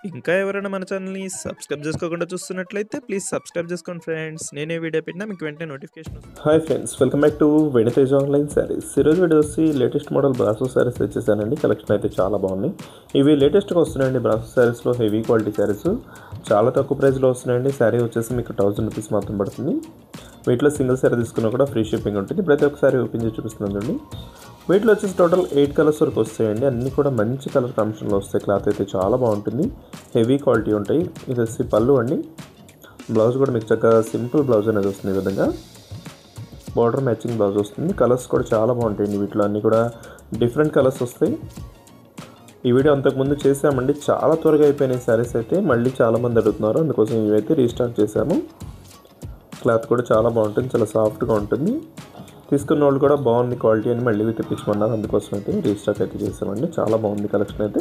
ఇంకా ఎవరైనా మన ఛానల్‌ని సబ్స్క్రైబ్ చేసుకోకుండా చూస్తున్నట్లయితే ప్లీజ్ సబ్స్క్రైబ్ చేసుకోండి ఫ్రెండ్స్. నేనే వీడియో పెట్టినా మీకు వెంటనే నోటిఫికేషన్ వస్తుంది. Hi friends, welcome back to వెనితేజ్ ఆన్లైన్ శారీస్. ఈరోజు వీడియో వచ్చి లేటెస్ట్ మోడల్ బ్రాసో శారీస్ తెచ్చేసానండి. కలెక్షన్ అయితే చాలా బాగున్నాయి. ఇవి లేటెస్ట్గా వస్తున్నాయండి. బ్రాసో శారీస్లో హెవీ క్వాలిటీ శారీస్ చాలా తక్కువ ప్రైస్లో వస్తున్నాయండి. శారీ వచ్చేసి మీకు 1000 రూపీస్ మాత్రం పడుతుంది. వీటిలో సింగిల్ శారీ తీసుకున్నా కూడా ఫ్రీ షిప్పింగ్ ఉంటుంది. ప్రతి ఒక్క శారీ ఓపెన్ చేసి చూపిస్తుందండి. వీటిలో వచ్చేసి టోటల్ 8 కలర్స్ వరకు వస్తాయండి. అన్నీ కూడా మంచి కలర్ కాంబినేషన్లో వస్తాయి. క్లాత్ అయితే చాలా బాగుంటుంది, హెవీ క్వాలిటీ ఉంటాయి. ఇది వచ్చి పళ్ళు అండి. బ్లౌజ్ కూడా మీకు చక్కగా సింపుల్ బ్లౌజ్ అనేది వస్తుంది. ఈ విధంగా బార్డర్ మ్యాచింగ్ బ్లౌజ్ వస్తుంది. కలర్స్ కూడా చాలా బాగుంటాయండి. వీటిలో అన్నీ కూడా డిఫరెంట్ కలర్స్ వస్తాయి. ఈ వీడియో అంతకుముందు చేసామండి, చాలా త్వరగా అయిపోయినాయి శారీస్ అయితే. మళ్ళీ చాలామంది అడుగుతున్నారు, అందుకోసం ఇవైతే రీస్టార్ట్ చేశాము. క్లాత్ కూడా చాలా బాగుంటుంది, చాలా సాఫ్ట్గా ఉంటుంది. తీసుకున్న వాళ్ళు కూడా బాగుంది క్వాలిటీ అని మళ్ళీ తెప్పించమన్నారు, అందుకోసం అయితే రీస్టాక్ అయితే చేసామండి. చాలా బాగుంది కలెక్షన్ అయితే.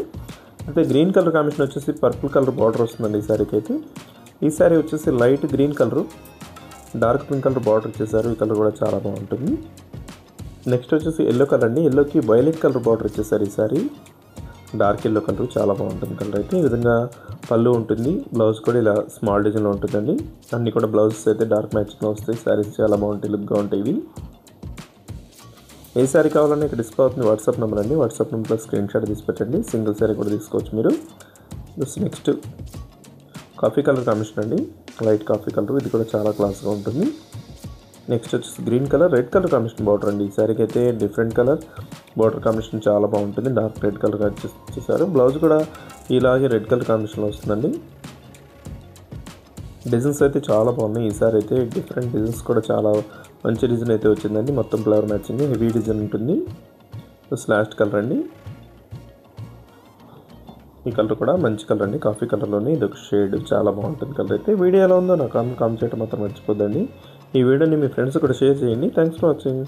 అయితే గ్రీన్ కలర్ కాంబినేషన్ వచ్చేసి పర్పుల్ కలర్ బార్డర్ వస్తుందండి ఈ శారీకి అయితే. ఈ శారీ వచ్చేసి light green colour, dark pink colour border ఇచ్చేసారు. ఈ కలర్ కూడా చాలా బాగుంటుంది. నెక్స్ట్ వచ్చేసి ఎల్లో కలర్ అండి. ఎల్లోకి వైలెట్ కలర్ బార్డర్ ఇచ్చేసారు ఈ శారీ. డార్క్ ఎల్లో కలర్ చాలా బాగుంటుంది కలర్ అయితే. ఈ విధంగా పళ్ళు ఉంటుంది. బ్లౌజ్ కూడా ఇలా స్మాల్ డిజైన్లో ఉంటుందండి. అన్నీ కూడా బ్లౌజెస్ అయితే డార్క్ మ్యాచింగ్లో వస్తాయి. శారీస్ చాలా బాగుంటాయి, లుక్గా ఉంటాయి ఇవి. ఏ శారీ కావాలన్నా ఇక్కడ డిస్ప్లే అవుతుంది వాట్సాప్ నెంబర్ అండి. వాట్సాప్ నెంబర్లో స్క్రీన్ షాట్ తీసి పెట్టండి. సింగిల్ శారీ కూడా తీసుకోవచ్చు మీరు. నెక్స్ట్ కాఫీ కలర్ కాంబినేషన్ అండి, లైట్ కాఫీ కలర్. ఇది కూడా చాలా క్లాస్గా ఉంటుంది. నెక్స్ట్ వచ్చేసి green colour, red colour combination border అండి. ఈ శారీకి అయితే డిఫరెంట్ కలర్ బార్డర్ కాంబినేషన్ చాలా బాగుంటుంది. డార్క్ రెడ్ కలర్ వచ్చేసారు. బ్లౌజ్ కూడా ఇలాగే రెడ్ కలర్ కాంబినేషన్లో వస్తుందండి. డిజైన్స్ అయితే చాలా బాగున్నాయి. ఈసారి అయితే డిఫరెంట్ డిజైన్స్ కూడా చాలా మంచి డిజైన్ అయితే వచ్చిందండి. మొత్తం ఫ్లవర్ మ్యాచింగ్ హెవీ డిజైన్ ఉంటుంది. స్లాష్ కలర్ అండి. ఈ కలర్ కూడా మంచి కలర్ అండి, కాఫీ కలర్లోనే ఇది ఒక షేడ్. చాలా బాగుంటుంది కలర్ అయితే. వీడియో ఎలా ఉందో నాకు కామెంట్ చేయడం మాత్రం మర్చిపోద్దండి. ఈ వీడియోని మీ ఫ్రెండ్స్ కూడా షేర్ చేయండి. Thanks for watching.